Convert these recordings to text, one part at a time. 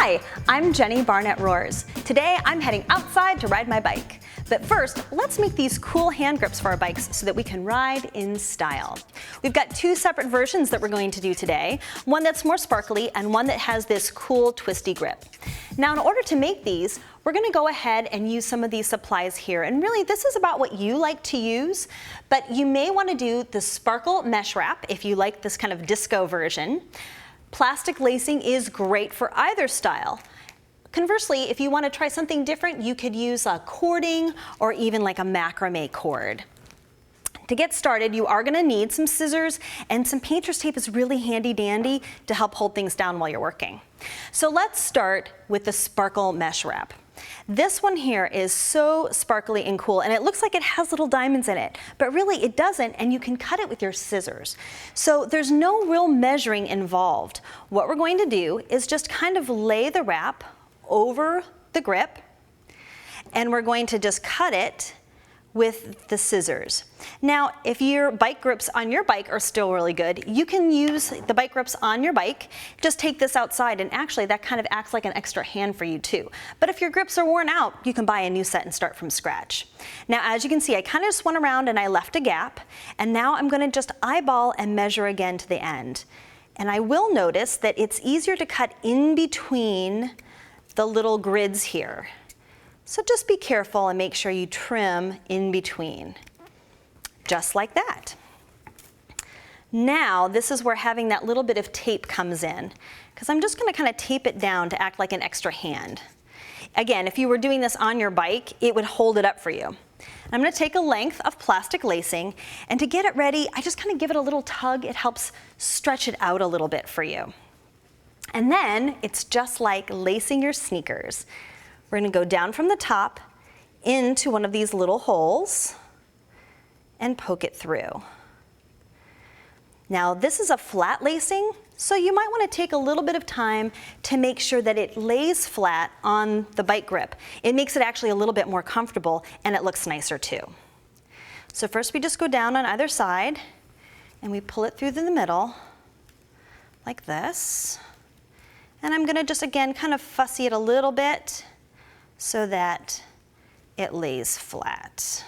Hi, I'm Jenny Barnett Roars. Today I'm heading outside to ride my bike. But first, let's make these cool hand grips for our bikes so that we can ride in style. We've got two separate versions that we're going to do today, one that's more sparkly and one that has this cool twisty grip. Now in order to make these, we're going to go ahead and use some of these supplies here, and really this is about what you like to use, but you may want to do the sparkle mesh wrap if you like this kind of disco version. Plastic lacing is great for either style. Conversely, if you want to try something different, you could use a cording or even like a macrame cord. To get started, you are going to need some scissors, and some painter's tape is really handy dandy to help hold things down while you're working. So let's start with the sparkle mesh wrap. This one here is so sparkly and cool, and it looks like it has little diamonds in it, but really it doesn't, and you can cut it with your scissors. So there's no real measuring involved. What we're going to do is just kind of lay the wrap over the grip, and we're going to just cut it with the scissors. Now, if your bike grips on your bike are still really good, you can use the bike grips on your bike. Just take this outside, and actually that kind of acts like an extra hand for you too. But if your grips are worn out, you can buy a new set and start from scratch. Now, as you can see, I kind of just went around and I left a gap, and now I'm going to just eyeball and measure again to the end. And I will notice that it's easier to cut in between the little grids here. So just be careful and make sure you trim in between, just like that. Now, this is where having that little bit of tape comes in, because I'm just going to kind of tape it down to act like an extra hand. Again, if you were doing this on your bike, it would hold it up for you. I'm going to take a length of plastic lacing, and to get it ready, I just kind of give it a little tug. It helps stretch it out a little bit for you. And then it's just like lacing your sneakers. We're going to go down from the top into one of these little holes and poke it through. Now this is a flat lacing, so you might want to take a little bit of time to make sure that it lays flat on the bike grip. It makes it actually a little bit more comfortable, and it looks nicer too. So first we just go down on either side and we pull it through the middle like this. And I'm going to just again kind of fussy it a little bit so that it lays flat.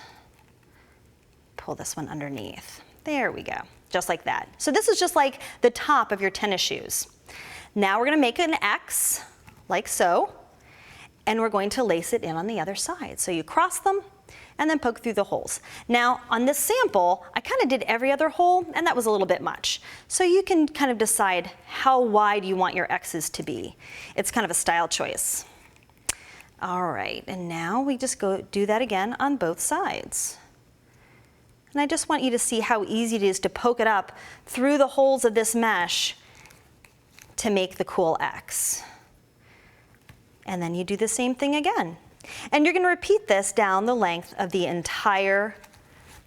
Pull this one underneath. There we go, just like that. So this is just like the top of your tennis shoes. Now we're going to make an X, like so, and we're going to lace it in on the other side. So you cross them and then poke through the holes. Now on this sample, I kind of did every other hole, and that was a little bit much. So you can kind of decide how wide you want your X's to be. It's kind of a style choice. All right, and now we just go do that again on both sides. And I just want you to see how easy it is to poke it up through the holes of this mesh to make the cool X. And then you do the same thing again. And you're going to repeat this down the length of the entire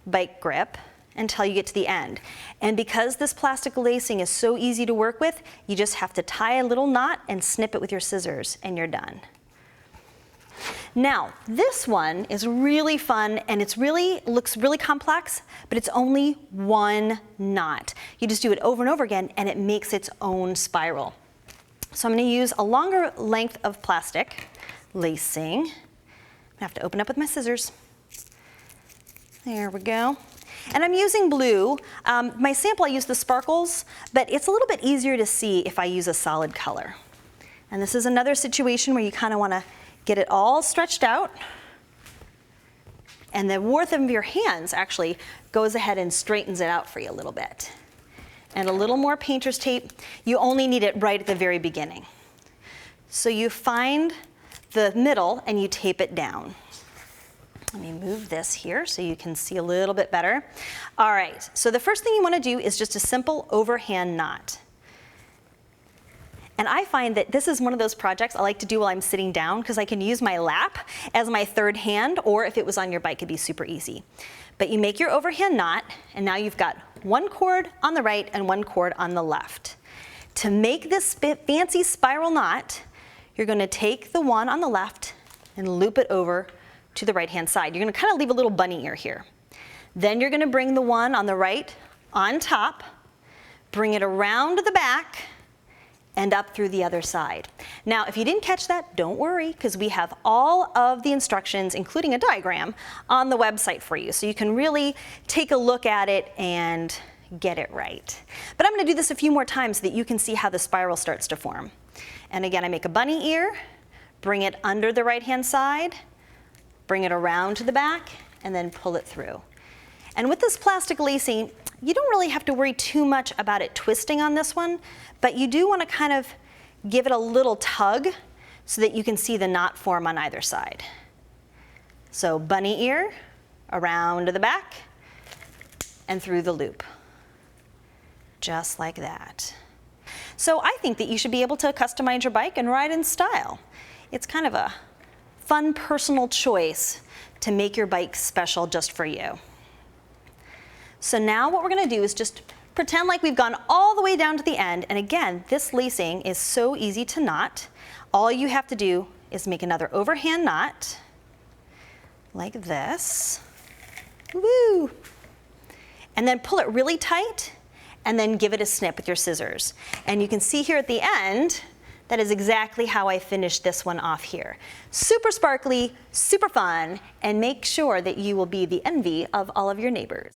bike grip until you get to the end. And because this plastic lacing is so easy to work with, you just have to tie a little knot and snip it with your scissors, and you're done. Now, this one is really fun, and it looks really complex, but it's only one knot. You just do it over and over again, and it makes its own spiral. So I'm going to use a longer length of plastic lacing. I have to open up with my scissors. There we go. And I'm using blue. My sample, I use the sparkles, but it's a little bit easier to see if I use a solid color. And this is another situation where you kind of want to get it all stretched out, and the warmth of your hands actually goes ahead and straightens it out for you a little bit. And a little more painter's tape. You only need it right at the very beginning. So you find the middle and you tape it down. Let me move this here so you can see a little bit better. All right, so the first thing you want to do is just a simple overhand knot. And I find that this is one of those projects I like to do while I'm sitting down, because I can use my lap as my third hand, or if it was on your bike, it'd be super easy. But you make your overhand knot, and now you've got one cord on the right and one cord on the left. To make this fancy spiral knot, you're going to take the one on the left and loop it over to the right-hand side. You're going to kind of leave a little bunny ear here. Then you're going to bring the one on the right on top, bring it around to the back, and up through the other side. Now, if you didn't catch that, don't worry, because we have all of the instructions, including a diagram, on the website for you. So you can really take a look at it and get it right. But I'm going to do this a few more times so that you can see how the spiral starts to form. And again, I make a bunny ear, bring it under the right-hand side, bring it around to the back, and then pull it through. And with this plastic lacing, you don't really have to worry too much about it twisting on this one, but you do want to kind of give it a little tug so that you can see the knot form on either side. So bunny ear, around to the back, and through the loop. Just like that. So I think that you should be able to customize your bike and ride in style. It's kind of a fun personal choice to make your bike special just for you. So now what we're going to do is just pretend like we've gone all the way down to the end. And again, this lacing is so easy to knot. All you have to do is make another overhand knot like this. Woo! And then pull it really tight and then give it a snip with your scissors. And you can see here at the end, that is exactly how I finished this one off here. Super sparkly, super fun, and make sure that you will be the envy of all of your neighbors.